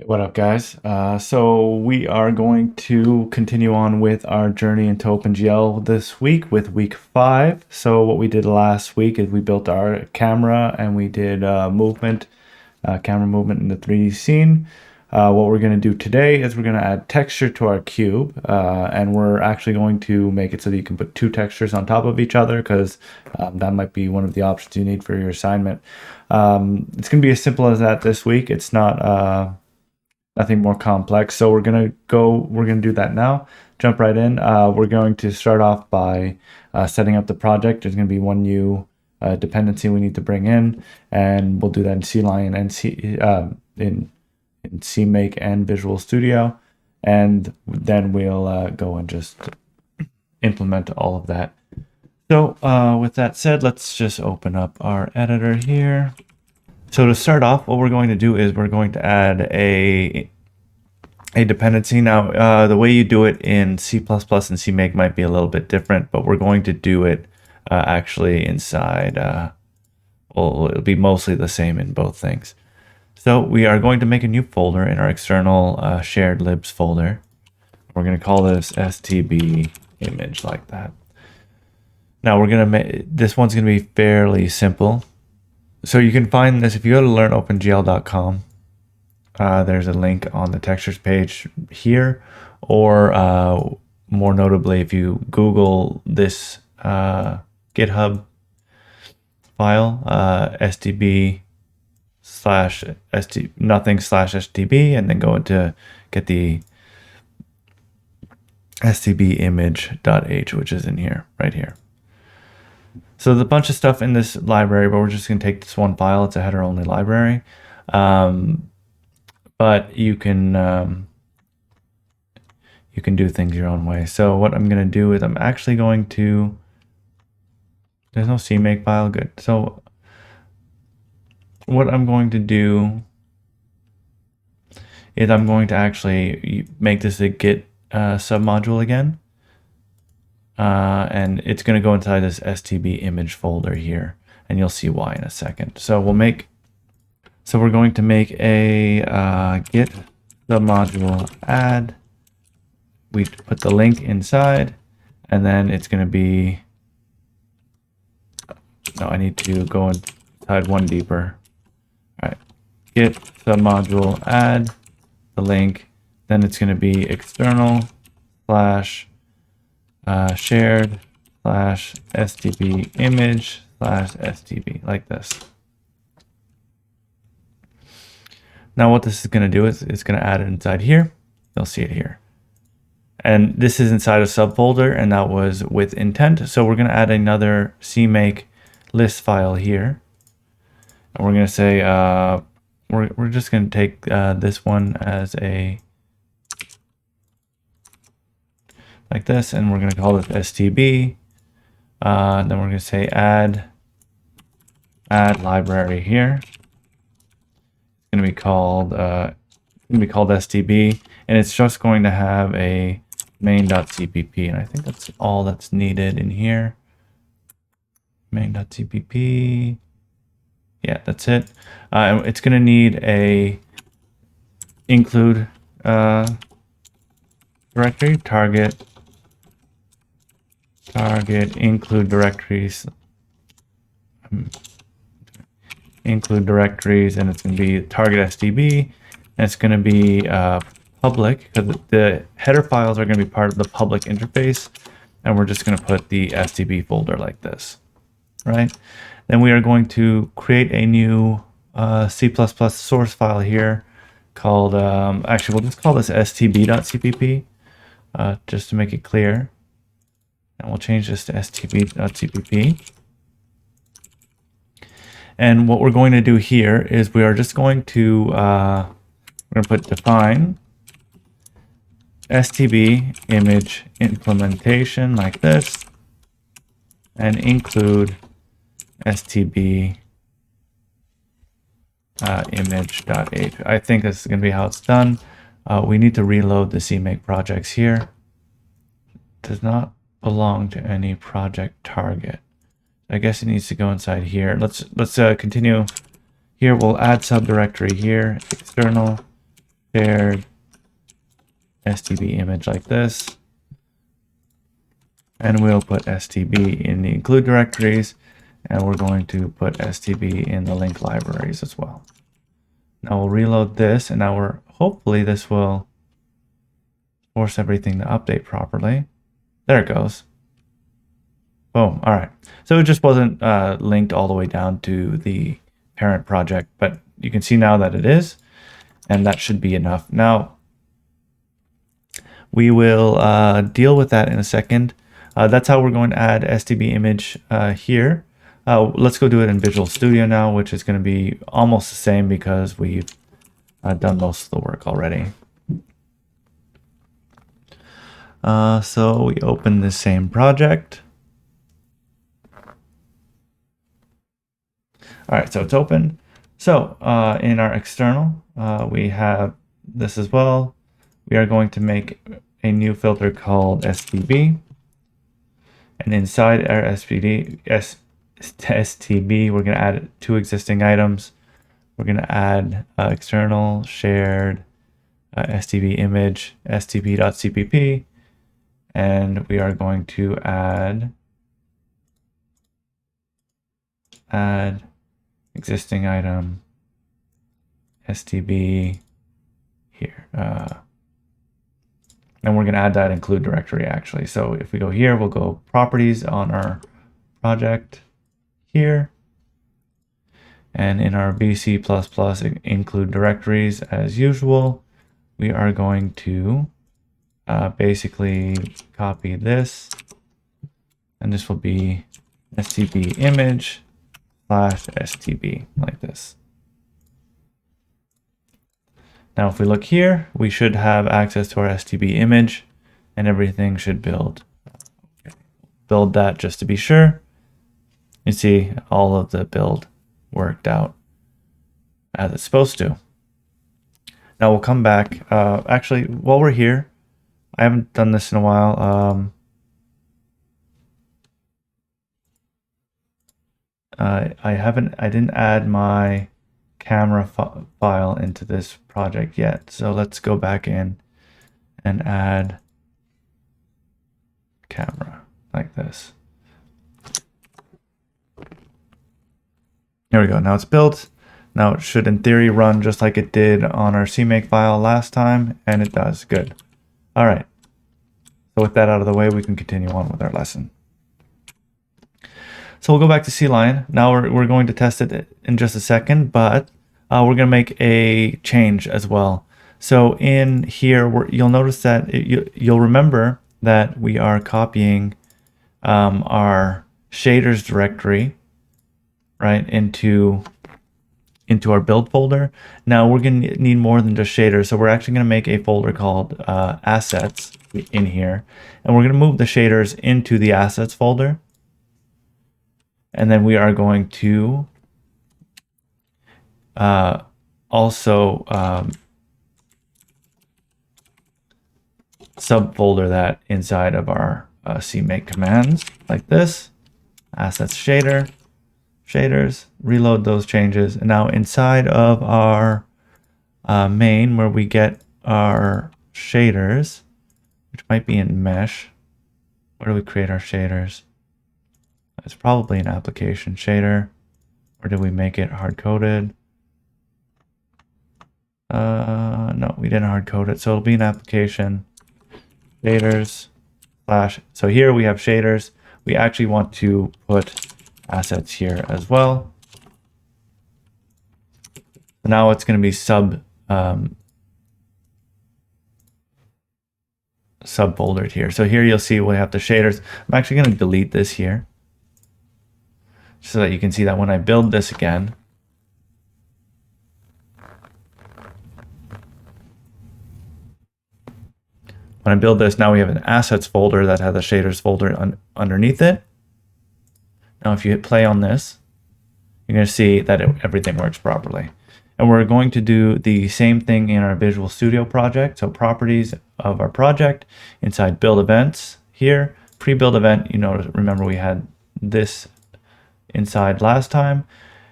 What up, guys? So we are going to continue on with our journey into OpenGL this week with week 5. So what we did last week is we built our camera and we did camera movement in the 3D scene. What we're going to do today is we're going to add texture to our cube, and we're actually going to make it so that you can put two textures on top of each other, because that might be one of the options you need for your assignment. It's going to be as simple as that this week. It's not nothing more complex. So we're gonna do that now. Jump right in. We're going to start off by setting up the project. There's gonna be one new dependency we need to bring in, and we'll do that in CLion and in CMake and Visual Studio, and then we'll go and just implement all of that. So with that said, let's just open up our editor here. So to start off, what we're going to do is we're going to add a dependency. Now, the way you do it in C++ and CMake might be a little bit different, but we're going to do it actually inside, well, it'll be mostly the same in both things. So we are going to make a new folder in our external shared libs folder. We're going to call this stb image, like that. Now we're going to make, this one's going to be fairly simple. So you can find this if you go to learnopengl.com. There's a link on the textures page here, or more notably, if you Google this GitHub file, stb/nothing/stb, and then go into get the stb image.h, which is in here, right here. So there's a bunch of stuff in this library, but we're just going to take this one file. It's a header only library. But you can do things your own way. So what I'm going to do is I'm actually going to, there's no CMake file, good. So what I'm going to do is I'm going to actually make this a Git submodule again. And it's going to go inside this stb image folder here, and you'll see why in a second. So we're going to make a git submodule add. We put the link inside, and then it's going to be, no, I need to go inside one deeper. All right, git submodule add the link, then it's going to be external / shared / stb image / stb, like this. Now what this is going to do is it's going to add it inside here. You'll see it here. And this is inside a subfolder, and that was with intent. So we're going to add another CMake list file here. And we're going to say, we're just going to take this one as a, like this, and we're going to call it stb. Then we're going to say add library here. It's going to be called stb, and it's just going to have a main.cpp, and I think that's all that's needed in here. Main.cpp, yeah, that's it. It's going to need a include directory, target include directories, and it's going to be target stb, and it's going to be public, because the header files are going to be part of the public interface, and we're just going to put the stb folder like this, right? Then we are going to create a new C++ source file here called, actually we'll just call this stb.cpp, just to make it clear. And we'll change this to stb.cpp. And what we're going to do here is we are just going to, we're going to put define stb image implementation, like this, and include stb image.h. I think this is going to be how it's done. We need to reload the CMake projects here. It does not belong to any project target. I guess it needs to go inside here. Let's continue here. We'll add subdirectory here, external shared STB image like this. And we'll put STB in the include directories, and we're going to put STB in the link libraries as well. Now we'll reload this, and now hopefully this will force everything to update properly. There it goes. Boom. All right. So it just wasn't linked all the way down to the parent project, but you can see now that it is, and that should be enough. Now we will deal with that in a second. That's how we're going to add STB image here. Let's go do it in Visual Studio now, which is going to be almost the same because we've done most of the work already. So we open the same project. All right, so it's open. So in our external, we have this as well. We are going to make a new filter called STB. And inside our STB, we're going to add 2 existing items. We're going to add external shared STB image, stb.cpp. And we are going to add existing item STB here. And we're going to add that include directory actually. So if we go here, we'll go properties on our project here. And in our BC++ include directories as usual, we are going to basically copy this. And this will be STB image /STB like this. Now, if we look here, we should have access to our STB image and everything should build. Build that just to be sure. You see all of the build worked out as it's supposed to. Now we'll come back. Actually, while we're here, I haven't done this in a while. I didn't add my camera file into this project yet. So let's go back in and add camera like this. There we go. Now it's built. Now it should in theory run just like it did on our CMake file last time, and it does. Good. All right. So with that out of the way, we can continue on with our lesson. So we'll go back to CLion. Now we're going to test it in just a second, but we're going to make a change as well. So in here, you'll notice that you'll remember that we are copying our shaders directory, right, into our build folder. Now we're going to need more than just shaders. So we're actually going to make a folder called assets in here, and we're going to move the shaders into the assets folder. And then we are going to also subfolder that inside of our CMake commands like this. Assets shaders, reload those changes. And now inside of our main where we get our shaders, which might be in mesh. Where do we create our shaders? It's probably an application shader, or did we make it hard-coded? No, we didn't hard-code it, so it'll be an application shaders / so here we have shaders. We actually want to put assets here as well. Now it's going to be subfoldered here. So here you'll see we have the shaders. I'm actually going to delete this here, so that you can see that when I build this again, now we have an assets folder that has a shaders folder underneath it. Now, if you hit play on this, you're going to see that everything works properly. And we're going to do the same thing in our Visual Studio project. So properties of our project inside build events here, pre-build event, remember we had this inside last time.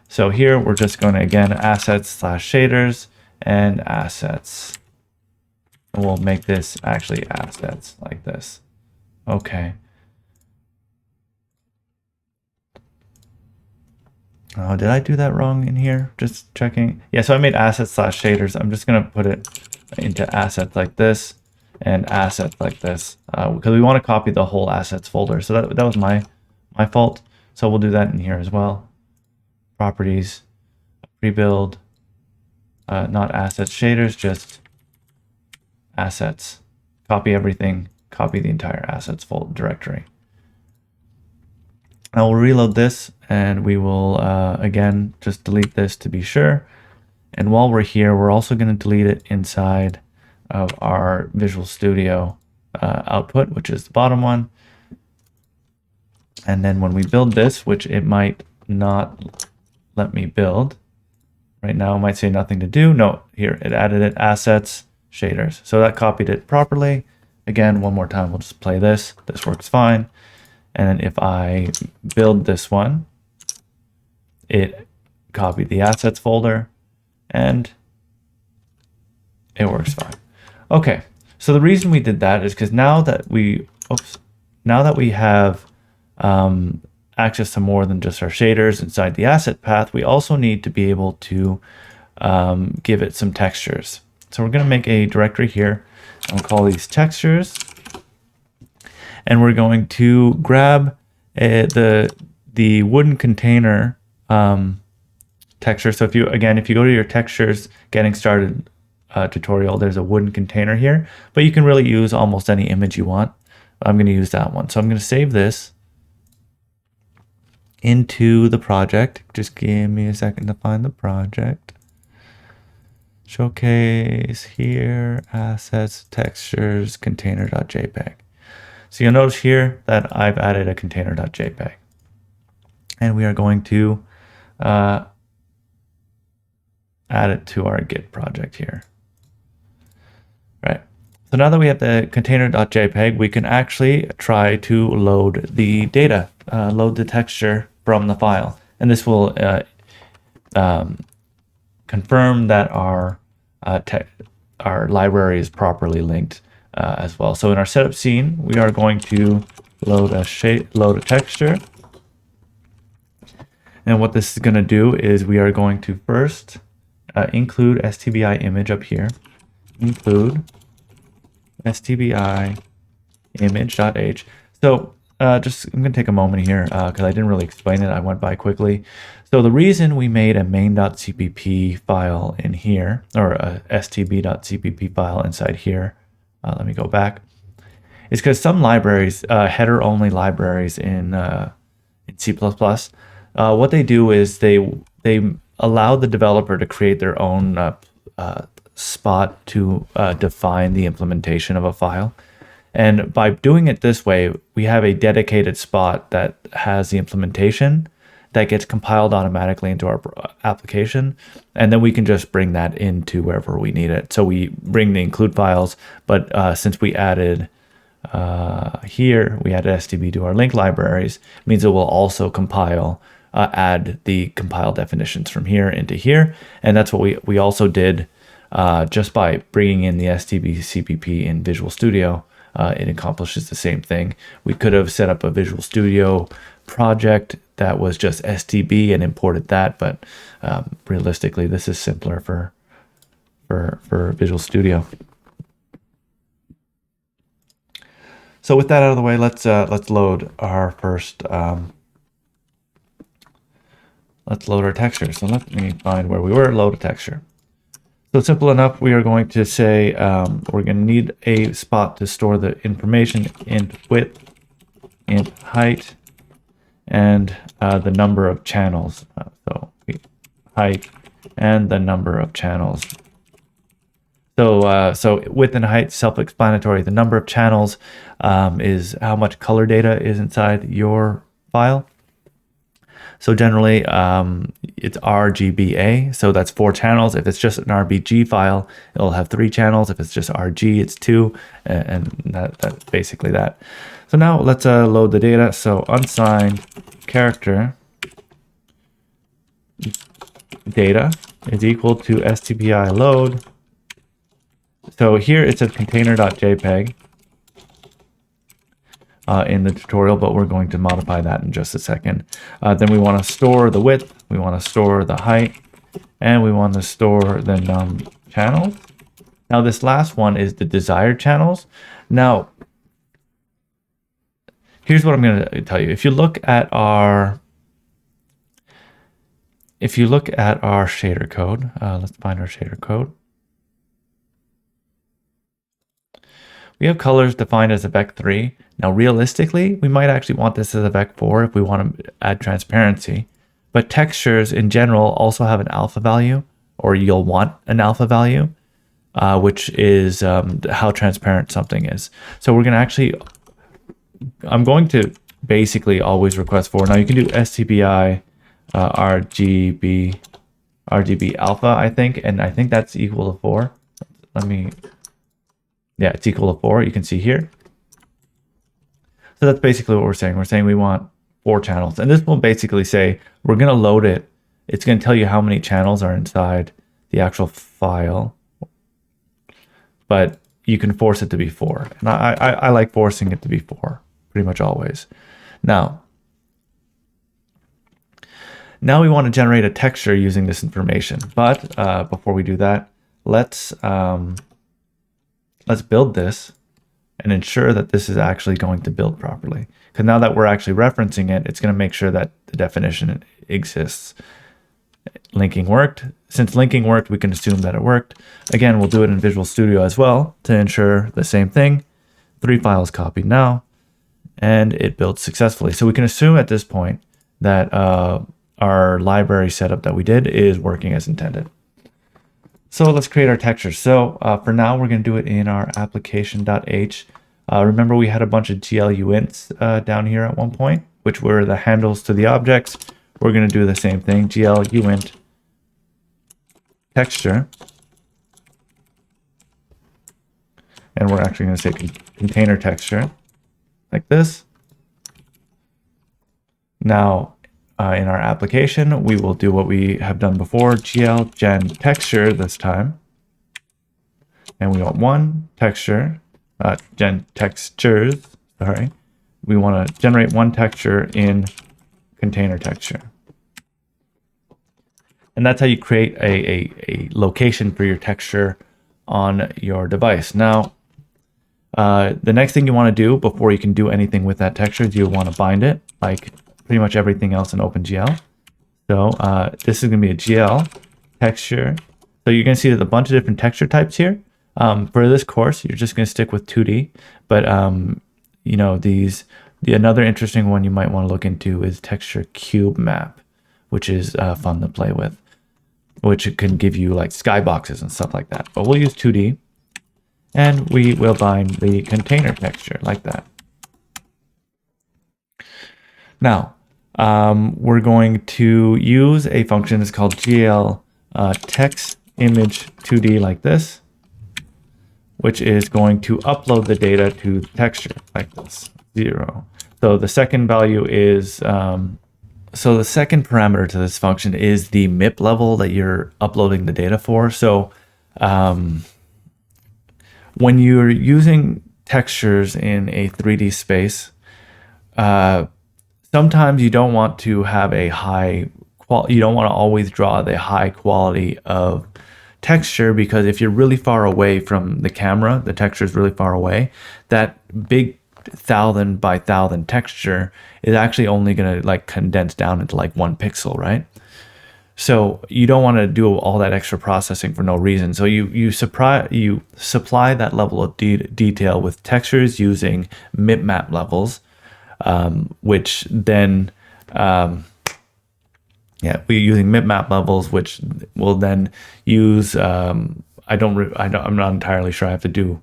So here we're just going to, again, assets /shaders and assets And we'll make this actually assets like this. Okay. Oh, did I do that wrong in here? Just checking. Yeah, so I made assets slash shaders. I'm just going to put it into assets like this and assets like this because we want to copy the whole assets folder. So that was my fault. So we'll do that in here as well. Properties, rebuild, not assets shaders, just assets. Copy everything, copy the entire assets folder directory. I will reload this and we will again just delete this to be sure. And while we're here, we're also going to delete it inside of our Visual Studio output, which is the bottom one. And then when we build this, which it might not let me build right now, it might say nothing to do. No, here it added it, assets, shaders. So that copied it properly. Again, one more time, we'll just play this. This works fine. And if I build this one, it copied the assets folder and it works fine. Okay, so the reason we did that is because now that we have access to more than just our shaders inside the asset path, we also need to be able to give it some textures. So we're going to make a directory here and we'll call these textures. And we're going to grab the wooden container texture. So if you go to your textures getting started tutorial, there's a wooden container here, but you can really use almost any image you want. I'm going to use that one. So I'm going to save this into the project. Just give me a second to find the project. Showcase here, assets, textures, container.jpg. So you'll notice here that I've added a container.jpg. And we are going to add it to our Git project here. Right. So now that we have the container.jpg, we can actually try to load the data, load the texture from the file. And this will confirm that our library is properly linked as well. So in our setup scene, we are going to load a texture. And what this is going to do is we are going to first include STBI image up here. Include STBI image.h. So I'm going to take a moment here because I didn't really explain it. I went by quickly. So the reason we made a main.cpp file in here, or a stb.cpp file inside here, let me go back, is because some libraries, header-only libraries in C++, what they do is they allow the developer to create their own spot to define the implementation of a file. And by doing it this way, we have a dedicated spot that has the implementation that gets compiled automatically into our application. And then we can just bring that into wherever we need it. So we bring the include files, but since we added here, we added STB to our link libraries, it means it will also compile, add the compile definitions from here into here. And that's what we also did just by bringing in the STB CPP in Visual Studio. It accomplishes the same thing. We could have set up a Visual Studio project that was just STB and imported that, but realistically, this is simpler for Visual Studio. So with that out of the way, let's load our first. Let's load our texture. So let me find where we were. Load a texture. So simple enough, we are going to say we're going to need a spot to store the information, int width, int height, and the number of channels. So height and the number of channels. So width and height, self-explanatory. The number of channels is how much color data is inside your file. So generally, it's RGBA, so that's 4 channels. If it's just an RBG file, it'll have 3 channels. If it's just RG, it's 2, and that's basically that. So now let's load the data. So unsigned character data is equal to stbi load So here it says container.jpg in the tutorial, but we're going to modify that in just a second. Then we want to store the width, we want to store the height, and we want to store the num channels. Now this last one is the desired channels. Now, here's what I'm going to tell you. If you look at our shader code, let's find our shader code. We have colors defined as a vec3. Now, realistically, we might actually want this as a vec4 if we want to add transparency. But textures in general also have an alpha value, or you'll want an alpha value, which is how transparent something is. So we're going to actually, I'm going to basically always request 4. Now you can do STBI RGB alpha, I think, and I think that's equal to 4. Yeah, it's equal to 4. You can see here. So that's basically what we're saying. We're saying we want 4 channels, and this will basically say we're going to load it. It's going to tell you how many channels are inside the actual file, but you can force it to be 4. And I like forcing it to be 4 pretty much always. Now we want to generate a texture using this information. But before we do that, let's build this and ensure that this is actually going to build properly. Because now that we're actually referencing it, it's going to make sure that the definition exists. Linking worked. Since linking worked, we can assume that it worked. Again, we'll do it in Visual Studio as well to ensure the same thing. 3 files copied now, and it builds successfully. So we can assume at this point that our library setup that we did is working as intended. So let's create our texture. So for now, we're going to do it in our application.h. Remember, we had a bunch of GL uints down here at one point, which were the handles to the objects. We're going to do the same thing, GL uint texture. And we're actually going to say container texture like this. Now, in our application, we will do what we have done before, GL gen texture this time. And we want one texture, gen textures, sorry. We want to generate one texture in container texture. And that's how you create a location for your texture on your device. Now, the next thing you want to do before you can do anything with that texture is you want to bind it, like pretty much everything else in OpenGL. So this is going to be a GL texture. So you're going to see there's a bunch of different texture types here. For this course, you're just going to stick with 2D. But you know, another interesting one you might want to look into is texture cube map, which is fun to play with, which can give you like skyboxes and stuff like that. But we'll use 2D, and we will bind the container texture like that. Now, we're going to use a function that's called GL text image 2D like this, which is going to upload the data to the texture like this, 0. So the second value is, so the second parameter to this function is the MIP level that you're uploading the data for. So when you're using textures in a 3D space, sometimes you don't want to have a high quality, you don't want to always draw the high quality of texture, because if you're really far away from the camera, the texture is really far away, that big 1000 by 1000 texture is actually only going to like condense down into like 1 pixel, right? So you don't want to do all that extra processing for no reason. So you supply that level of detail with textures using mipmap levels, which then we're using mipmap levels, which will then use I'm not entirely sure. I have to do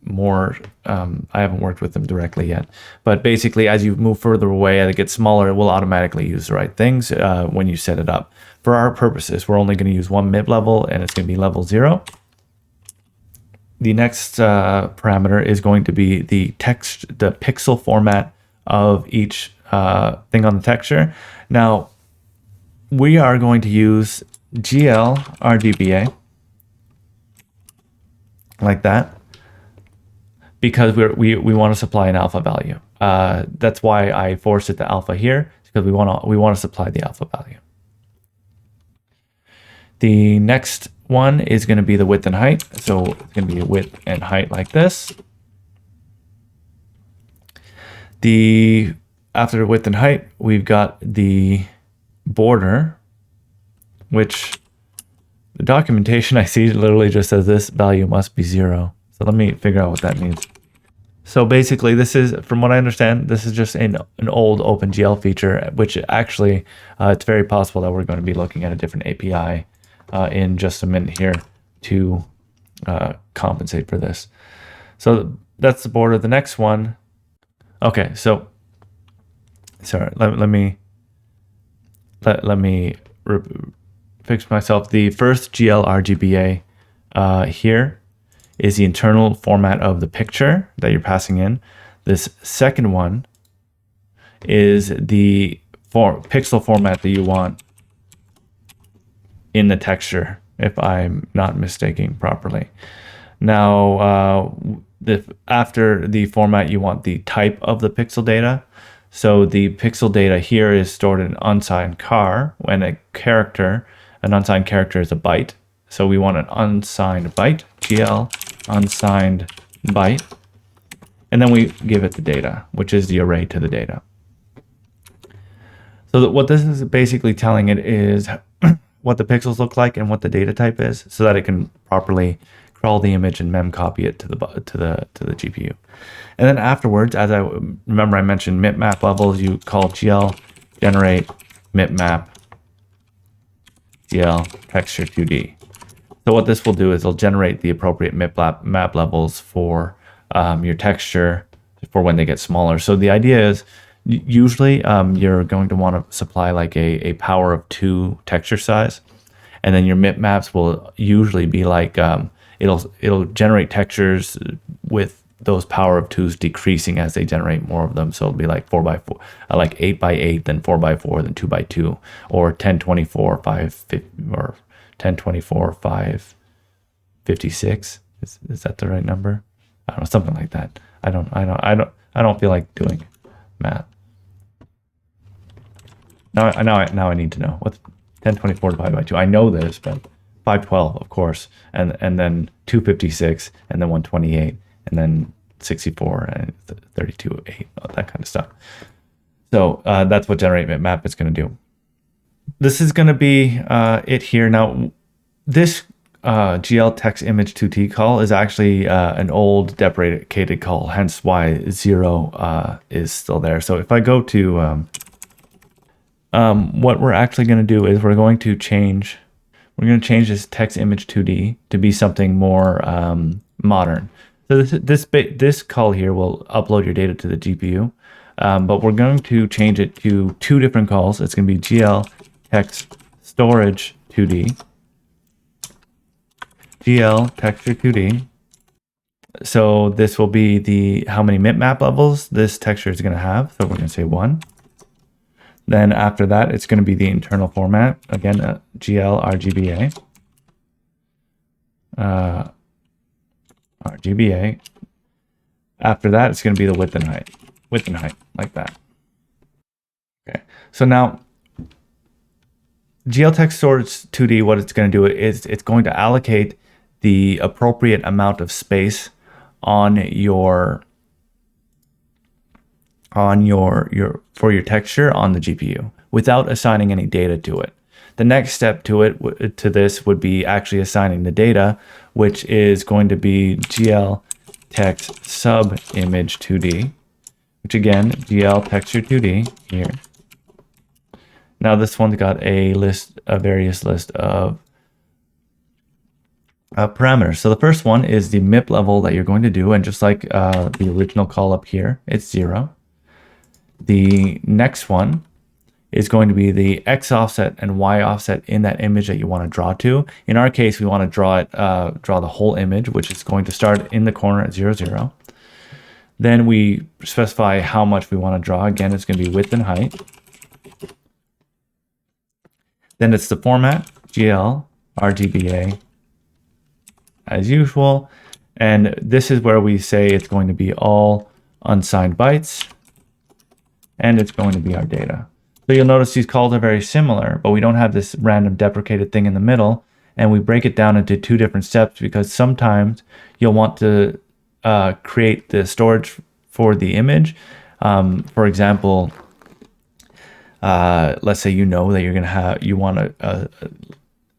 more. I haven't worked with them directly yet, but basically as you move further away and it gets smaller, it will automatically use the right things when you set it up. For our purposes, we're only going to use one MIP level, and it's going to be level 0. The next parameter is going to be the pixel format of each thing on the texture. Now, we are going to use GL RGBA like that, because we want to supply an alpha value. That's why I forced it to alpha here, because we want to supply the alpha value. The next one is going to be the width and height. So it's going to be width and height like this. After width and height, we've got the border, which the documentation I see literally just says this value must be 0. So let me figure out what that means. So basically, this is, from what I understand, this is just an old OpenGL feature, which actually, it's very possible that we're going to be looking at a different API in just a minute here to compensate for this. So that's the border. The next one, okay, so sorry, let me fix myself. The first GL RGBA here is the internal format of the picture that you're passing in. This second one is the pixel format that you want in the texture, if I'm not mistaking properly. Now, after the format, you want the type of the pixel data. So the pixel data here is stored in unsigned char, when an unsigned character is a byte. So we want an unsigned byte, GL unsigned byte, and then we give it the data, which is the array to the data. So what this is basically telling it is what the pixels look like and what the data type is, so that it can properly crawl the image and mem copy it to the GPU. And then afterwards, as I remember, I mentioned mipmap levels. You call GL generate mipmap GL texture 2D. So what this will do is it'll generate the appropriate map levels for your texture for when they get smaller. So the idea is usually you're going to want to supply like a power of 2 texture size, and then your mip maps will usually be like it'll generate textures with those power of 2s decreasing as they generate more of them. So it'll be like 4x4, like 8x8, then 4x4, then 2x2, or 1024, 550, or 1024, 556. Is that the right number? I don't know, something like that. I don't feel like doing math. Now I need to know what's 1024 divided by 2. I know this, but 512, of course, and then 256, and then 128, and then 64 and 32, 8, that kind of stuff. So that's what generate map is going to do. This is going to be it here. Now, this GL text image 2T call is actually an old deprecated call, hence why 0 is still there. So if I go to what we're actually going to do is we're going to change this text image 2D to be something more modern. So this call here will upload your data to the GPU, but we're going to change it to 2 different calls. It's going to be GL text storage 2D, GL texture 2D. So this will be how many mipmap levels this texture is going to have. So we're going to say 1. Then after that, it's going to be the internal format. Again, GL RGBA. RGBA. After that, it's going to be the width and height. Width and height, like that. Okay. So now, GL text storage 2D, what it's going to do is it's going to allocate the appropriate amount of space on your for your texture on the GPU without assigning any data to it. The next step to this would be actually assigning the data, which is going to be GL text sub image 2D, which again, GL texture 2D here. Now this one's got a various list of parameters. So the first one is the MIP level that you're going to do, and just like the original call up here, it's 0. The next one is going to be the X offset and Y offset in that image that you want to draw to. In our case, we want to draw the whole image, which is going to start in the corner at 0, 0. Then we specify how much we want to draw. Again, it's going to be width and height. Then it's the format, GL, RGBA, as usual. And this is where we say it's going to be all unsigned bytes, and it's going to be our data. So you'll notice these calls are very similar, but we don't have this random deprecated thing in the middle, and we break it down into two different steps because sometimes you'll want to create the storage for the image. For example, let's say you know that you want to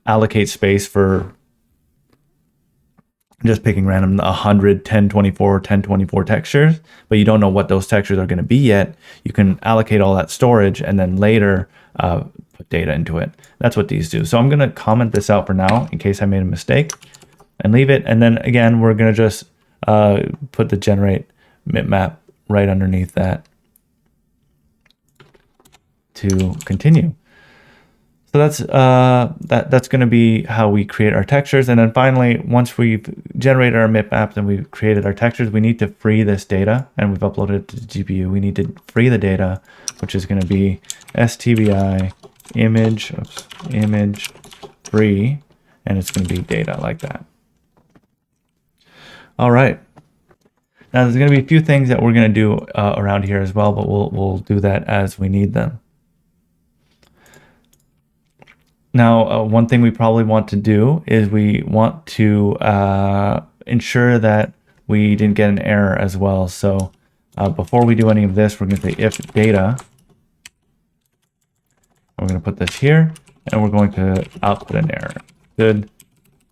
allocate space for just picking random 100, 1024, 1024 textures, but you don't know what those textures are going to be yet. You can allocate all that storage and then later put data into it. That's what these do. So I'm going to comment this out for now in case I made a mistake and leave it. And then again, we're going to just put the generate bitmap right underneath that to continue. So that's going to be how we create our textures. And then finally, once we've generated our bitmaps and we've created our textures, we need to free this data, and we've uploaded it to the GPU. We need to free the data, which is going to be stbi image free, and it's going to be data like that. All right. Now there's going to be a few things that we're going to do around here as well, but we'll do that as we need them. Now, one thing we probably want to do is we want to ensure that we didn't get an error as well. So before we do any of this, we're going to say if data. We're going to put this here, and we're going to output an error. Good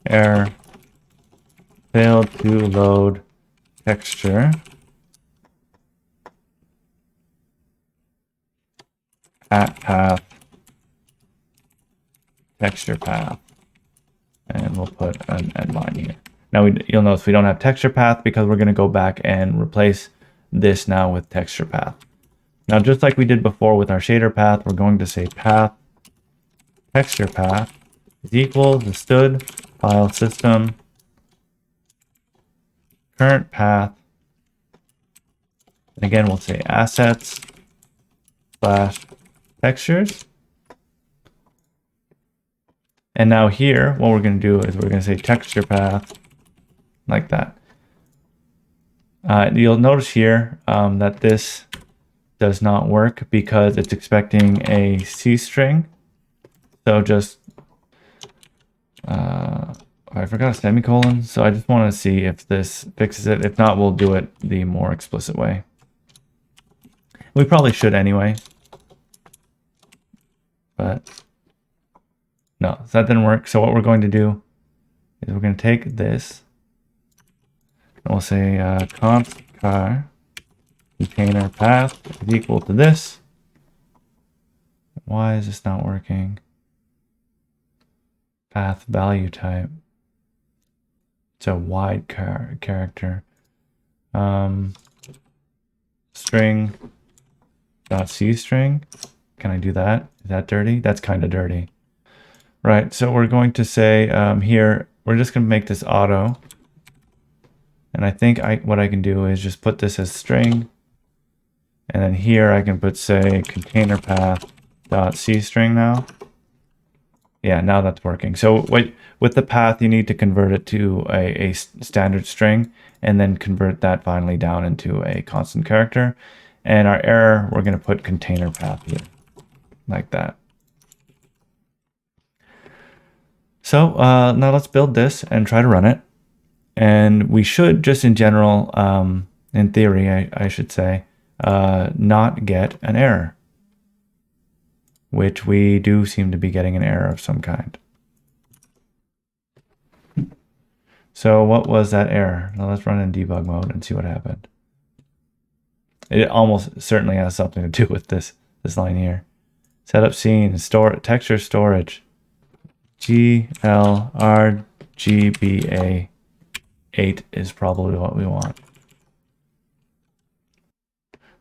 error, failed to load texture at path texture path, and we'll put an end line here. Now you'll notice we don't have texture path because we're going to go back and replace this now with texture path. Now just like we did before with our shader path, we're going to say path texture path is equal to std file system current path, and again we'll say assets slash textures. And now here, what we're going to do is we're going to say texture path like that. You'll notice here that this does not work because it's expecting a C string. So just, I forgot a semicolon. So I just want to see if this fixes it. If not, we'll do it the more explicit way. We probably should anyway. But no, so that didn't work. So what we're going to do is we're going to take this and we'll say const char container path is equal to this. Why is this not working? Path value type. It's a wide character. String dot C string. Can I do that? Is that dirty? That's kind of dirty. Right, so we're going to say here, we're just going to make this auto. And I think what I can do is just put this as string. And then here I can put, say, container path dot C string now. Yeah, now that's working. So with the path, you need to convert it to a standard string and then convert that finally down into a constant character. And our error, we're going to put container path here, like that. So now let's build this and try to run it. And we should just in general, in theory, I should say, not get an error, which we do seem to be getting an error of some kind. So what was that error? Now let's run in debug mode and see what happened. It almost certainly has something to do with this line here. Setup scene, texture storage. GLRGBA 8 is probably what we want.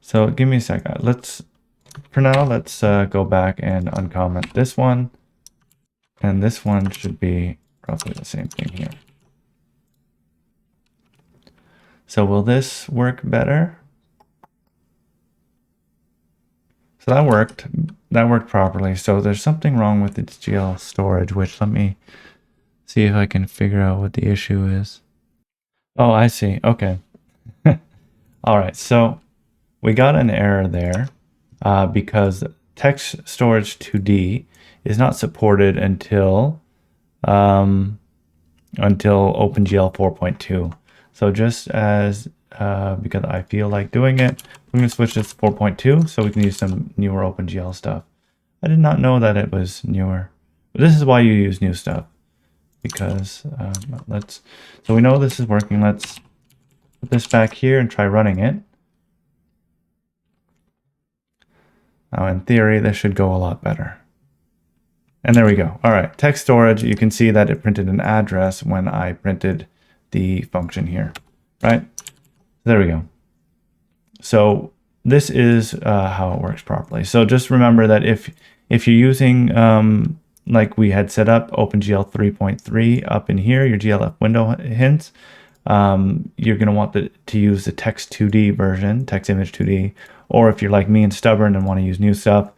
So give me a second. For now, let's go back and uncomment this one. And this one should be roughly the same thing here. So will this work better? So that worked. That worked properly. So there's something wrong with its GL storage, which let me see if I can figure out what the issue is. Oh, I see. Okay. All right. So we got an error there because text storage 2D is not supported um, until OpenGL 4.2. So just as because I feel like doing it, I'm going to switch this to 4.2 so we can use some newer OpenGL stuff. I did not know that it was newer. But this is why you use new stuff, because so we know this is working. Let's put this back here and try running it. Now in theory, this should go a lot better. And there we go. All right, text storage, you can see that it printed an address when I printed the function here, right? There we go. So this is how it works properly. So just remember that if you're using, like we had set up, OpenGL 3.3 up in here, your GLF window hints, you're going to want to use the text 2D version, text image 2D, or if you're like me and stubborn and want to use new stuff,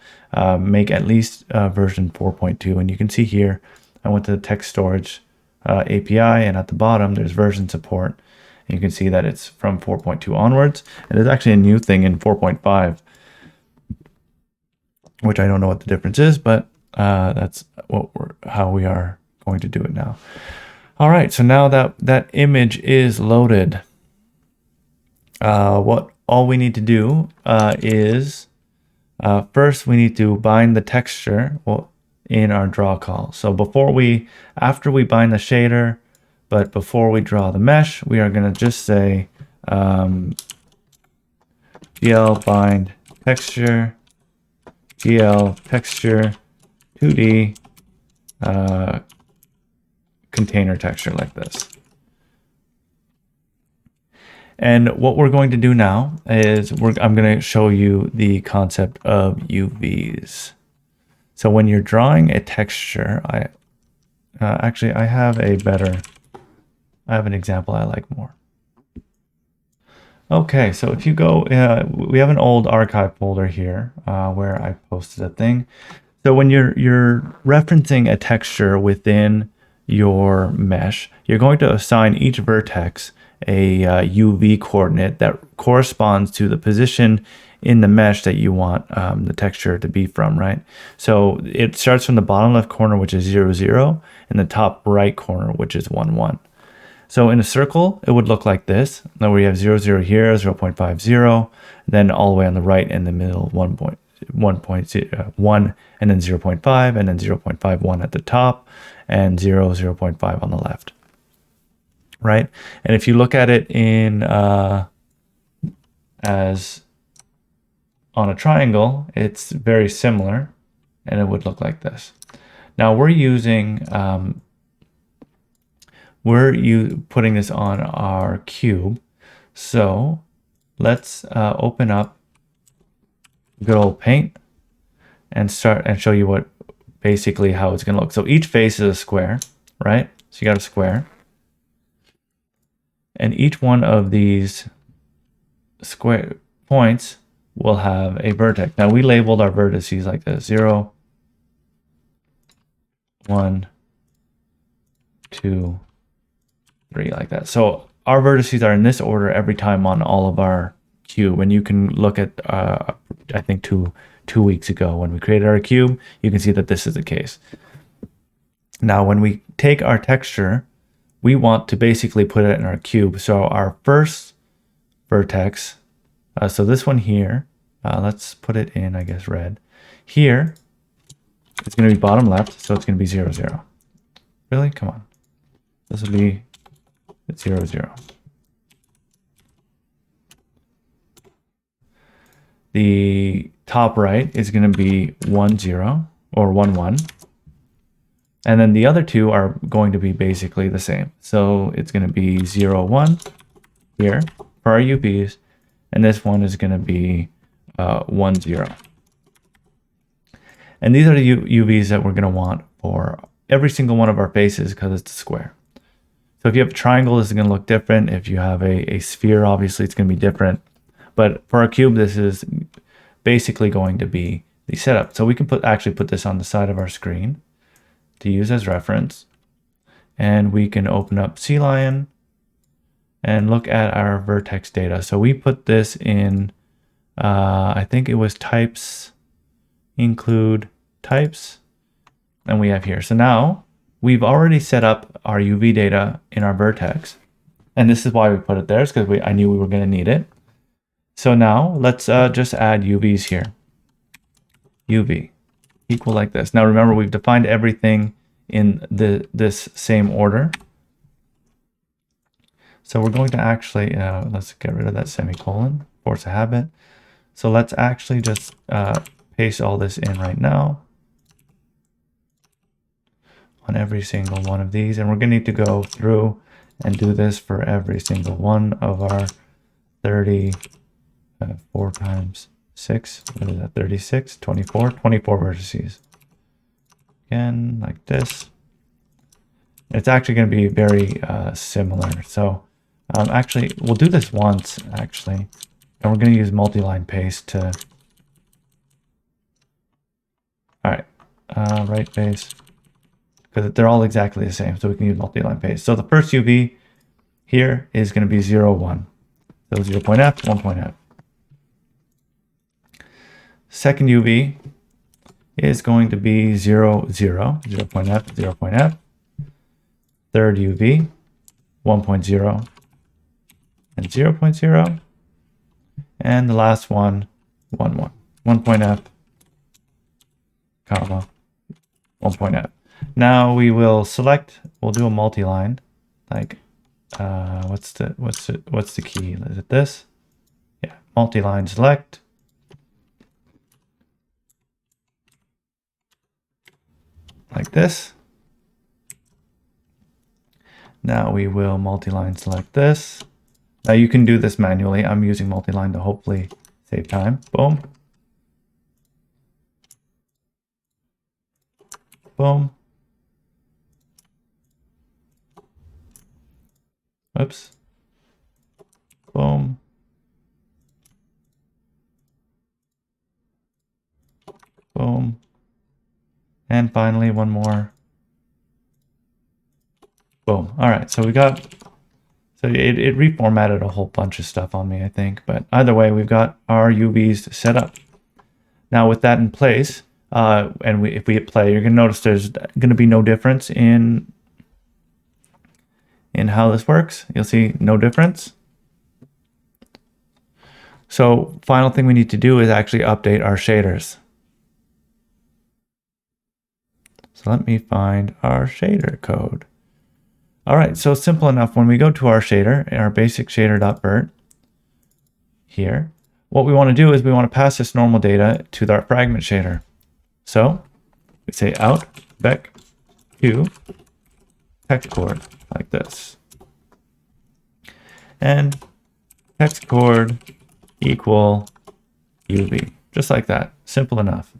make at least version 4.2. And you can see here, I went to the text storage API, and at the bottom, there's version support. And you can see that it's from 4.2 onwards. And there's actually a new thing in 4.5, which I don't know what the difference is, but that's how we are going to do it now. All right, so now that image is loaded, what all we need to do is first we need to bind the texture in our draw call. So after we bind the shader, but before we draw the mesh, we are going to just say GL bind texture, GL texture 2D container texture like this. And what we're going to do now is I'm going to show you the concept of UVs. So when you're drawing a texture, actually I have an example I like more. Okay, so if you go, we have an old archive folder here where I posted a thing. So when you're referencing a texture within your mesh, you're going to assign each vertex a UV coordinate that corresponds to the position in the mesh that you want the texture to be from, right? So it starts from the bottom left corner, which is 0, 0, and the top right corner, which is 1, 1. So in a circle, it would look like this. Now we have 0, 0 here, 0.50, then all the way on the right in the middle, 1.1, and then 0.5, and then 0.51 at the top, and 0, 0.5 on the left, right? And if you look at it in as on a triangle, it's very similar, and it would look like this. Now we're using putting this on our cube. So let's open up good old Paint and start and show you basically how it's going to look. So each face is a square, right? So you got a square. And each one of these square points will have a vertex. Now we labeled our vertices like this: 0, 1, 2, 3, like that. So our vertices are in this order every time on all of our cube. And you can look at, I think two weeks ago when we created our cube, you can see that this is the case. Now, when we take our texture, we want to basically put it in our cube. So our first vertex, so this one here, let's put it in, I guess, red. Here, it's going to be bottom left, so it's going to be 0, 0. Really? Come on. This will be 0, 0. The top right is going to be 1, 0, or 1, 1. And then the other two are going to be basically the same. So it's going to be 0, 1 here for our UVs, and this one is going to be 1, 0. And these are the UVs that we're going to want for every single one of our faces because it's a square. So if you have a triangle, this is going to look different. If you have a sphere, obviously it's going to be different. But for our cube, this is basically going to be the setup. So we can actually put this on the side of our screen to use as reference. And we can open up CLion and look at our vertex data. So we put this in, I think it was types, include types, and we have here. So now we've already set up our UV data in our vertex. And this is why we put it there, is because I knew we were going to need it. So now let's just add UVs here. UV equal like this. Now remember, we've defined everything in this same order. So we're going to actually, let's get rid of that semicolon, force a habit. So let's actually just paste all this in right now on every single one of these. And we're going to need to go through and do this for every single one of our 30, 4 times 6, what is that, 36, 24 vertices. Again, like this. It's actually going to be very similar. So actually, we'll do this once, actually. And we're going to use multi-line paste to... All right, right paste. Because they're all exactly the same, so we can use multi-line paste. So the first UV here is going to be 0, 1. So 0.f, 1.f. Second UV is going to be 0, 0, 0.f, 0.f. Third UV, 1.0 and 0.0. And the last one, 1, 1. 1.f, comma, 1.f. Now we will select, we'll do a multi-line, like, what's the key? Is it this? Yeah, multi-line select. Like this. Now we will multi-line select this. Now you can do this manually. I'm using multi-line to hopefully save time. Boom. Boom. Oops. Boom. Boom. And finally, one more. Boom. All right, so we got, so it reformatted a whole bunch of stuff on me, I think. But either way, we've got our UVs set up. Now with that in place, and if we hit play, you're going to notice there's going to be no difference in how this works. You'll see no difference. So final thing we need to do is actually update our shaders. So let me find our shader code. All right, so simple enough. When we go to our shader, our basic shader.vert here, what we want to do is we want to pass this normal data to our fragment shader. So we say out bec to text chord like this. And text chord equal UV, just like that. Simple enough.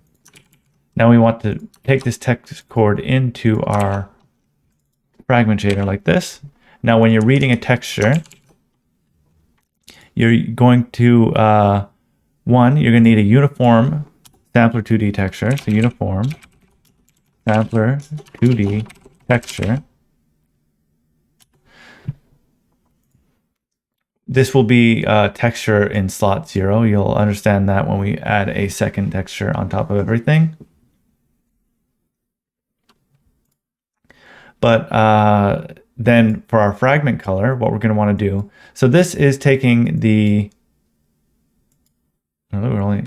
Now we want to take this text chord into our fragment shader like this. Now when you're reading a texture, you're going to, you're going to need a uniform sampler 2D texture. So uniform sampler 2D texture. This will be texture in slot 0. You'll understand that when we add a second texture on top of everything. But then for our fragment color, what we're going to want to do, so this is taking the, oh, we're only,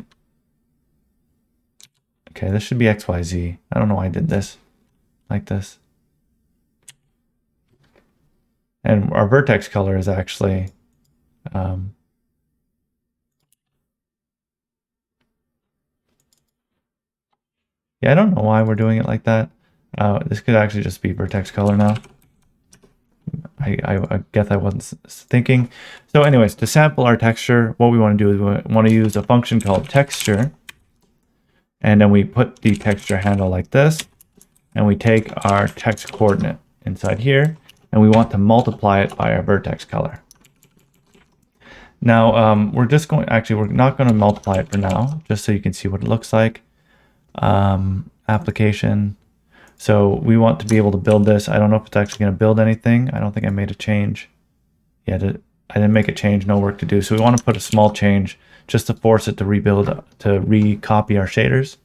okay, this should be XYZ. I don't know why I did this like this. And our vertex color is actually, yeah, I don't know why we're doing it like that. This could actually just be vertex color now. I guess I wasn't thinking. So anyways, to sample our texture, what we want to do is we want to use a function called texture. And then we put the texture handle like this. And we take our text coordinate inside here. And we want to multiply it by our vertex color. Now, we're just going, actually, we're not going to multiply it for now, just so you can see what it looks like. Application. So we want to be able to build this. I don't know if it's actually going to build anything. I don't think I made a change yet. I didn't make a change, no work to do. So we want to put a small change just to force it to rebuild, to recopy our shaders.